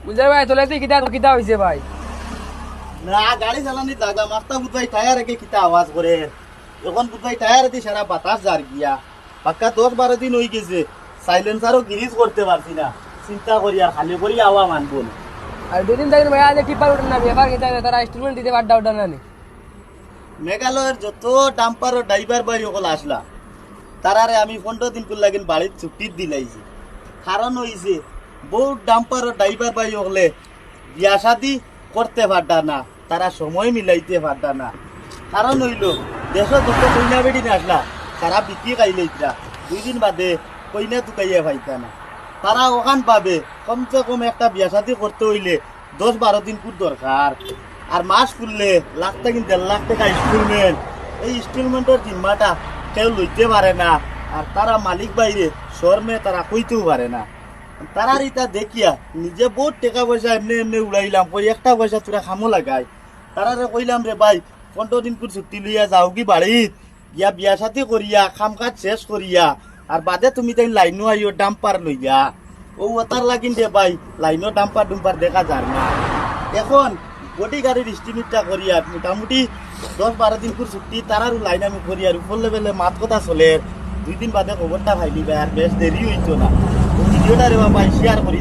বুঝলে ভাই তোলে তুই কিতা কিতা হইছে ভাই? না গাড়ি চালানি জায়গা মাস্তা বুঝবাই টায়ার একে কিতা আওয়াজ করে এখন বুঝবাই টায়ার দি সারা বাতাস যার গিয়া পাক্কা 10-12 দিন হয়ে গেছে সাইলেন্সারও গিরিজ করতে পারছি না চিন্তা করি আর খালি করি আওয়া মানবো না। আর দুদিন থাকি ভাই আজ টিপার উঠেন না ব্যাপার কিতা তারা ইনস্টলমেন্ট দিতে পারডা উঠা না নি। মেঘালয়ের যত ডাম্পার ও ড্রাইভার বাই সকল আসলা তারারে আমি 15 দিন করে লাগিন বাড়ির ছুটি দিলাইছি। কারণ হইছে বহুত ডাম্পার ও ড্রাইভার বাই হলে বিয়া শাদি করতে পারতা না, তারা সময় মিলাইতে পারতা না। কারণ হইল দেশ যত কইনা বেটি আসলা তারা বিক্রি খাইলেইতরা 2 দিন বাদে কইনা তুকাইয়া পাইতা না। তারা ওখান পাবে কমসে কম একটা বিয়া শাদি করতে হইলে 10-12 দিন খুব দরকার। আর মাস খুললে লাখ থেকে 1.5 লাখ টাকা ইনস্টলমেন্ট, এই ইনস্টলমেন্টের জিম্মাটা কেউ লইতে পারে না। আর তারা মালিক বাইরে শর্মে তারা কইতেও পারে না। তারার ইটা দেখিয়া নিজে বহুত টাকা পয়সা এমনি এমনি উড়াইলাম কই একটা পয়সা তোরা খামো লাগাই। তারারে কইলাম রে ভাই 15 দিন করে ছুটি লইয়া যাও কি বাড়িত গিয়া বিয়া সাথে করিয়া খাম কাজ শেষ করিয়া আর বাদে তুমি তাই লাইনও আইও ডাম্পার লইয়া। ও ওতার লাগিন রে ভাই লাইনও ডাম্পার ডুম্পার দেখা যায় না। এখন বডি গাড়ির ইস্টিমেটটা করিয়া মোটামুটি 10-12 দিন করে ছুটি তারারও লাইন আমি করি আর উপর লেভেলে মাত কথা চলে 2 দিন বাদে খবরটা ভাইলি ভাই আর বেশ দেরি হইতো না। ভিডিওটা রে ভাই শেয়ার করি।